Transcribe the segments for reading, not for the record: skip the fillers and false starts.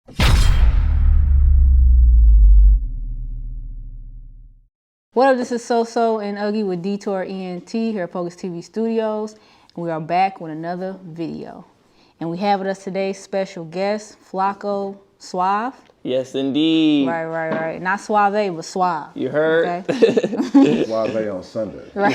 What up, this is So and Uggy with Detour ENT here at Focus TV Studios. And we are back with another video. And we have with us today special guest, Flacko Suave. Yes, indeed. Right. Not Suave, but Suave. You heard? Okay. Suave on Sunday. Right.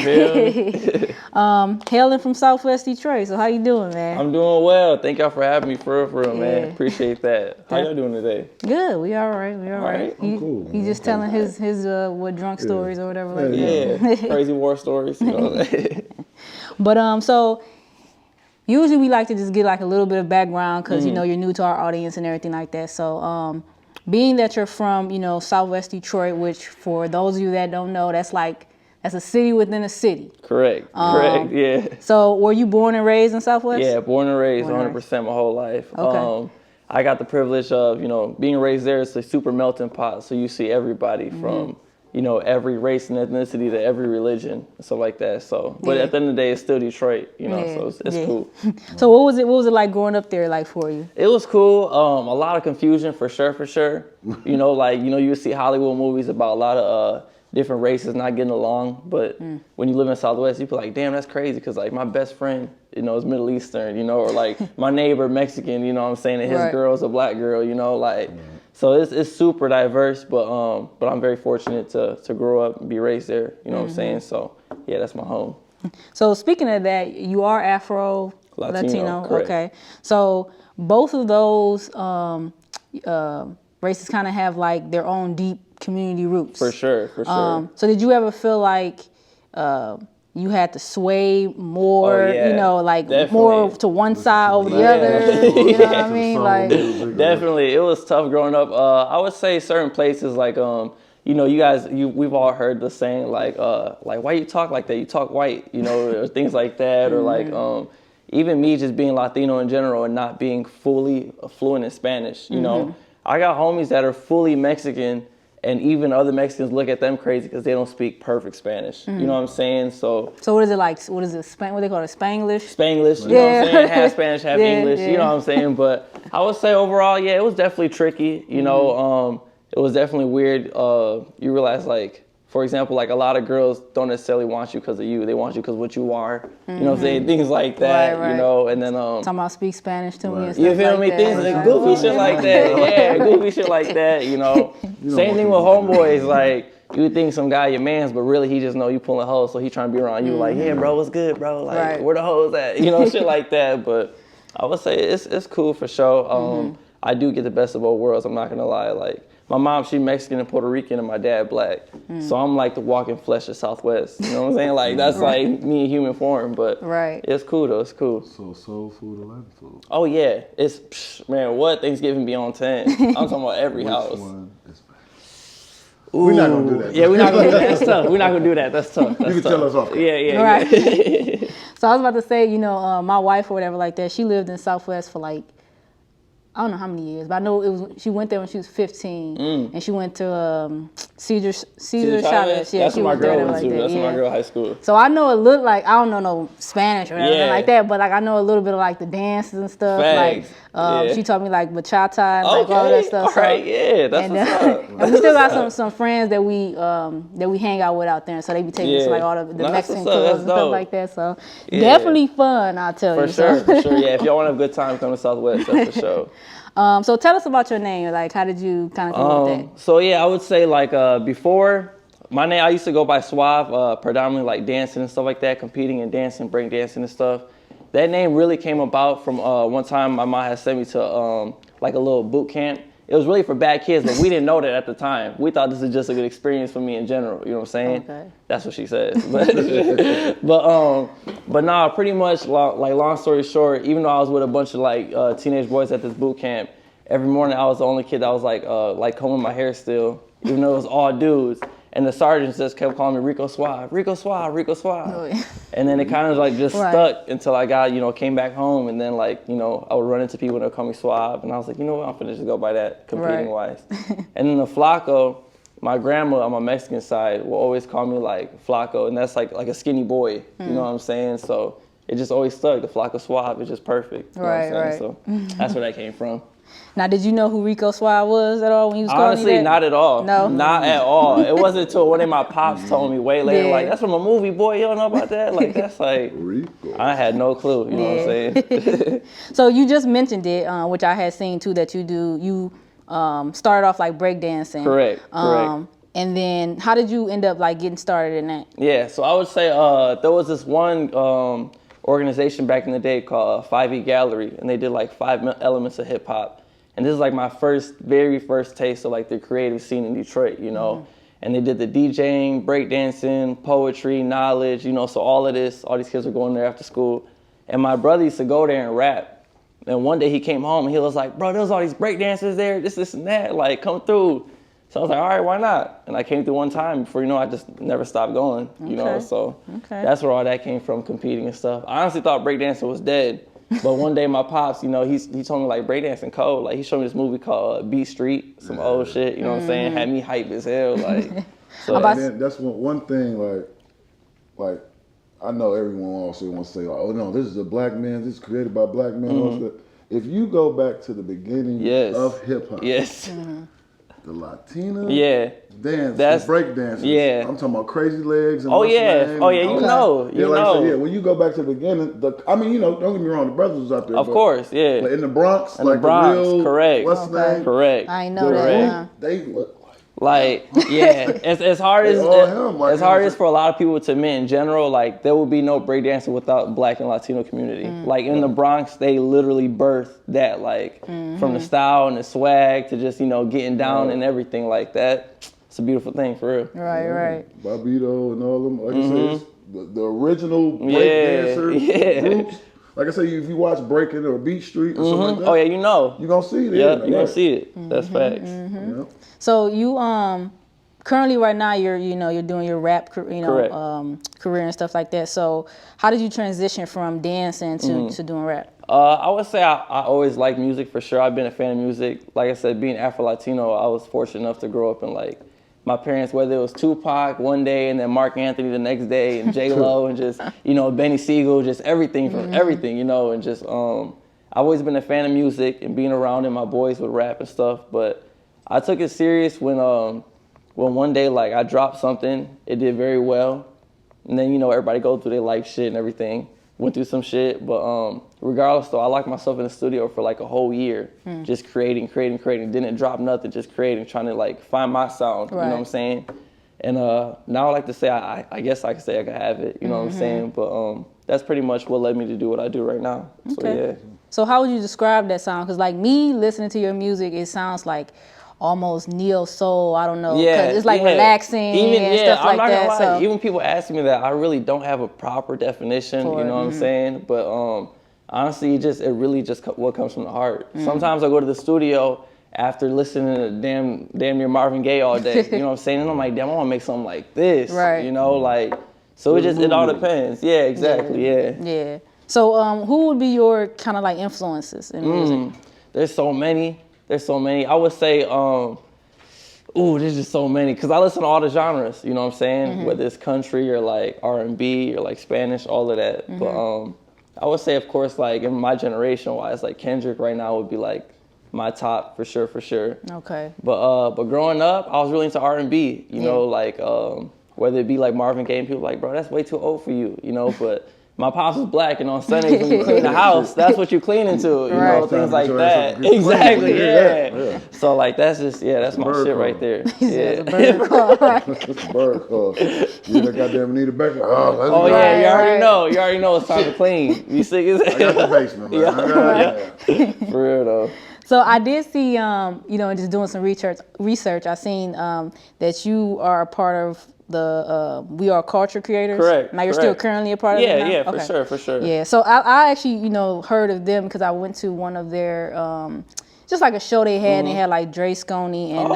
Hailing from Southwest Detroit. So how you doing, man? I'm doing well. Thank y'all for having me, for real, man. Appreciate that. How y'all doing today? Good. We all right. We all right. I'm cool. He's just telling his what drunk stories or whatever like Yeah, that. crazy war stories. You know. But so usually we like to just get like a little bit of background because you know you're new to our audience and everything like that. So being that you're from Southwest Detroit, which for those of you that don't know, that's a city within a city. Correct. Yeah. So were you born and raised in Southwest? Yeah, born and raised 100% my whole life. Okay. I got the privilege of being raised there. It's a super melting pot, so you see everybody from every race and ethnicity to every religion and stuff like that. So, but at the end of the day, it's still Detroit, so it's cool. So what was it like growing up there like for you? It was cool. A lot of confusion for sure. You see Hollywood movies about a lot of different races not getting along, but when you live in Southwest, you feel like, damn, that's crazy, because like my best friend, is Middle Eastern, or like my neighbor Mexican, and his girl's a black girl, So it's super diverse, but I'm very fortunate to grow up and be raised there, what I'm saying? So yeah, that's my home. So speaking of that, you are Afro Latino. Okay. So both of those races kind of have like their own deep community roots. For sure. So did you ever feel like you had to sway more, Definitely. more to one side over the other? You know what I mean? Definitely. It was tough growing up. I would say certain places like we've all heard the saying like why you talk like that? You talk white, or things like that, or like even me just being Latino in general and not being fully fluent in Spanish. I got homies that are fully Mexican, and even other Mexicans look at them crazy because they don't speak perfect Spanish. You know what I'm saying? So what is it like? What is it? What they call it? Spanglish? Spanglish. You know what I'm saying? Half Spanish, half English. You know what I'm saying? But I would say overall, yeah, it was definitely tricky. It was definitely weird. You realize, like, for example, like a lot of girls don't necessarily want you because of you. They want you because of what you are. You know what I'm saying? Things like that, and then... talking about speak Spanish to me and stuff you feel like me? that. Things like goofy shit like that. Yeah, goofy shit like that, Same thing with homeboys. Like, you think some guy your mans, but really he just know you pulling hoes, so he trying to be around you like, yeah, bro, what's good, bro? Like, where the hoes at? Shit like that. But I would say it's cool for sure. I do get the best of both worlds. I'm not going to lie. Like, my mom, she Mexican and Puerto Rican, and my dad black. So I'm like the walking flesh of Southwest. You know what I'm saying? Like, that's like me in human form. But it's cool, though. It's cool. So soul food or Latin food? Oh, yeah. Man, what? Thanksgiving be on 10. I'm talking about every house. One is we're not going to do that. Yeah, we're not going to do that. That's tough. We're not going to do that. That's tough. You can tell us off. Yeah. Right. So I was about to say, my wife or whatever like that, she lived in Southwest for like, I don't know how many years, but I know she went there when she was 15, and she went to Cesar Chavez. Yeah, that's what my girl went to. Like that's my girl high school. So I know a little, like, I don't know no Spanish or anything like that, but like I know a little bit of like the dances and stuff. Facts. Like she taught me like bachata and like all that stuff. All right, yeah, that's what's up. And we still got some friends that we hang out with out there, so they be taking us to like all the Mexican clubs and stuff like that. So definitely fun, I'll tell you. For sure. Yeah, if y'all want to have a good time, come to Southwest. That's for sure. So tell us about your name. Like, how did you kind of come up with that? So yeah, I would say like before my name, I used to go by Suave, predominantly like dancing and stuff like that, competing in dancing, breakdancing and stuff. That name really came about from one time my mom had sent me to like a little boot camp. It was really for bad kids, but we didn't know that at the time. We thought this was just a good experience for me in general. You know what I'm saying? Okay. That's what she said. But nah, pretty much long story short, even though I was with a bunch of like teenage boys at this boot camp, every morning I was the only kid that was like combing my hair still, even though it was all dudes. And the sergeants just kept calling me Rico Suave, Rico Suave, Rico Suave. Oh, yeah. And then it kind of like just stuck until I got, came back home. And then like, I would run into people that would call me Suave. And I was like, you know what, I'm finna just go by that competing wise. And then the Flacko, my grandma on my Mexican side will always call me like Flacko. And that's like a skinny boy, you know what I'm saying? So it just always stuck. The Flacko Suave is just perfect. You know what I'm saying? So that's where that came from. Now, did you know who Rico Suave was at all when you was calling Honestly, me that? not at all. No? Not at all. It wasn't until one of my pops told me way later, Yeah. like, that's from a movie, boy, you don't know about that? Like, that's like, Rico. I had no clue, you know what I'm saying? So you just mentioned it, which I had seen too, that you started off like breakdancing. Correct. And then how did you end up like getting started in that? Yeah, so I would say there was this one organization back in the day called 5E Gallery, and they did like 5 elements of hip hop. And this is like my very first taste of like the creative scene in Detroit, you know. And they did the DJing, breakdancing, poetry, knowledge, you know, so all these kids were going there after school. And my brother used to go there and rap. And one day he came home and he was like, bro, there's all these breakdancers there, this and that, like come through. So I was like, all right, why not? And I came through one time. Before you know, I just never stopped going, you know? So that's where all that came from, competing and stuff. I honestly thought breakdancing was dead. But one day my pops, you know, he told me like breakdancing cold. Like he showed me this movie called Beat Street, some old shit, you know what I'm saying? Had me hype as hell, like. So And then that's one thing, like I know everyone also wants to say, like, oh no, this is a black man, this is created by black men. If you go back to the beginning of hip hop, the Latino dance, the break dancers. I'm talking about Crazy Legs and you know. When you go back to the beginning, you know, don't get me wrong, the brothers was out there. Of course. But in the Bronx, in the Bronx, the real, correct. What's the name? Correct. I know that. They look like as hard as for a lot of people to admit in general, like there would be no breakdancing without Black and Latino community. Like in the Bronx, they literally birthed that, like from the style and the swag to just, you know, getting down and everything like that. It's a beautiful thing for real. Right. Bobito and all them, like I said, it's the original breakdancer groups. Like I say, if you watch Breaking or Beat Street or something like that, oh yeah, you know, you're gonna see it. Yeah, you're gonna see it. That's facts. So you currently right now you're doing your rap career and stuff like that. So how did you transition from dancing to doing rap? I would say I always liked music for sure. I've been a fan of music. Like I said, being Afro Latino, I was fortunate enough to grow up in like my parents, whether it was Tupac one day and then Mark Anthony the next day and J-Lo and just, you know, Benny Siegel, just everything from everything, you know, and just I've always been a fan of music and being around it. My boys would rap and stuff, but I took it serious when one day like I dropped something, it did very well, and then, you know, everybody goes through their life shit and everything, went through some shit, but regardless though, I locked myself in the studio for like a whole year, just creating, didn't drop nothing, just creating, trying to like find my sound, you know what I'm saying? And now I like to say, I guess I can say I can have it, you know what I'm saying? But that's pretty much what led me to do what I do right now, so yeah. So how would you describe that sound? Because like me listening to your music, it sounds like almost neo soul. I don't know. Yeah, it's like relaxing and stuff like that. Gonna lie. So even people ask me that, I really don't have a proper definition. You know what I'm saying? But honestly, it really just what comes from the heart. Sometimes I go to the studio after listening to damn near Marvin Gaye all day. You know what I'm saying? And I'm like, damn, I want to make something like this. Right. You know, like so it all depends. Yeah, exactly. Yeah. So who would be your kind of like influences in music? There's so many. I would say, there's just so many. Because I listen to all the genres, you know what I'm saying? Whether it's country or like R&B or like Spanish, all of that. But I would say, of course, like in my generation wise, like Kendrick right now would be like my top for sure. Okay. But growing up, I was really into R&B, you know, like whether it be like Marvin Gaye and people like, bro, that's way too old for you, you know, but my pops was Black, and on Sundays when you clean the house, that's what you clean into, you know, things like that. Exactly, yeah. So like that's just, that's my shit right there. It's a bird call, right? It's a bird call. You that goddamn Anita Baker. Oh yeah, you already know. You already know it's time to clean. You sick as hell. I got the basement, man. For real though. So I did see, just doing some research. I seen that you are a part of the We Are Culture Creators. Correct. Now you're still currently a part of it now? Yeah, for sure. Yeah, so I actually, heard of them because I went to one of their, just like a show they had, and they had like Dre Sconey and,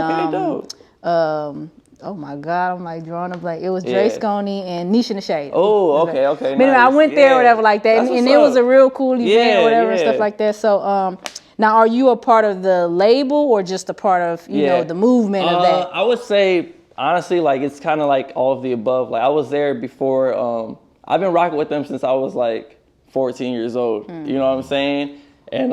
oh my God, I'm like drawing a blank. It was Dre Sconey and Nisha and the Shade. Oh, okay. But anyway, I went there or whatever like that, and it was a real cool event or whatever and stuff like that. So, now, are you a part of the label or just a part of, the movement of that? I would say, honestly, like it's kind of like all of the above. Like I was there before. I've been rocking with them since I was like 14 years old. You know what I'm saying? And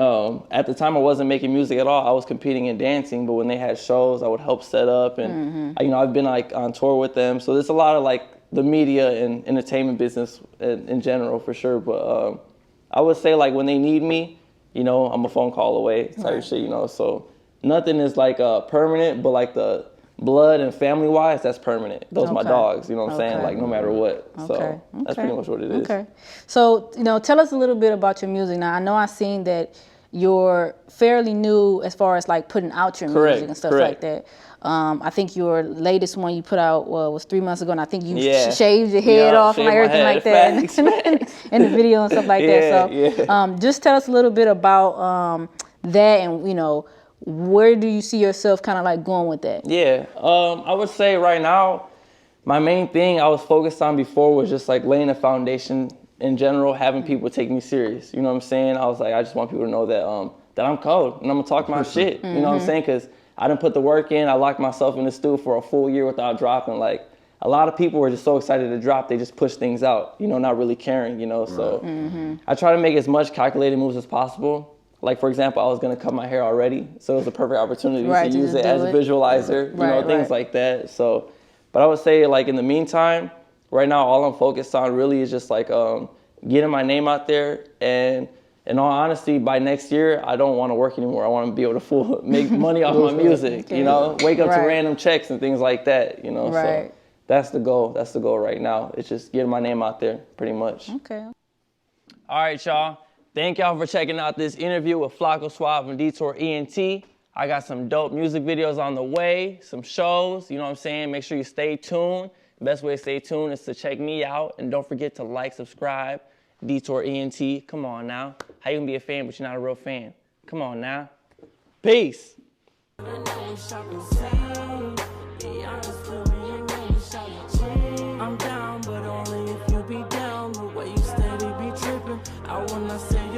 at the time, I wasn't making music at all. I was competing in dancing, but when they had shows, I would help set up. And, you know, I've been like on tour with them. So there's a lot of like the media and entertainment business in general for sure. But I would say like when they need me, you know, I'm a phone call away type of shit, you know. So nothing is like permanent, but like the blood and family wise, that's permanent. Those are my dogs, you know what I'm saying? Like no matter what. So that's pretty much what it is. Okay. So, you know, tell us a little bit about your music. Now, I know I've seen that you're fairly new as far as like putting out your music and stuff like that. I think your latest one you put out was 3 months ago, and I think you shaved your head off and like everything like that in the video and stuff like that. So just tell us a little bit about that, and, you know, where do you see yourself kind of like going with that? Yeah, I would say right now, my main thing I was focused on before was just like laying a foundation in general, having people take me serious. You know what I'm saying? I was like, I just want people to know that that I'm cold and I'm gonna talk my shit. You know what I'm saying? Because I didn't put the work in. I locked myself in the studio for a full year without dropping. Like a lot of people were just so excited to drop, they just push things out. You know, not really caring. You know, so I try to make as much calculated moves as possible. Like, for example, I was going to cut my hair already, so it was a perfect opportunity to use it as a visualizer, you know, things like that. So, but I would say, like, in the meantime, right now, all I'm focused on really is just, like, getting my name out there. And in all honesty, by next year, I don't want to work anymore. I want to be able to make money off my music, you know, wake up to random checks and things like that, you know. So that's the goal. That's the goal right now. It's just getting my name out there, pretty much. Okay. All right, y'all. Thank y'all for checking out this interview with Flacko Suave and Detour ENT. I got some dope music videos on the way, some shows, you know what I'm saying? Make sure you stay tuned. The best way to stay tuned is to check me out. And don't forget to like, subscribe, Detour ENT. Come on now. How you can be a fan but you're not a real fan? Come on now. Peace. I'm down, but only if you be down. The way you steady be tripping, I wanna say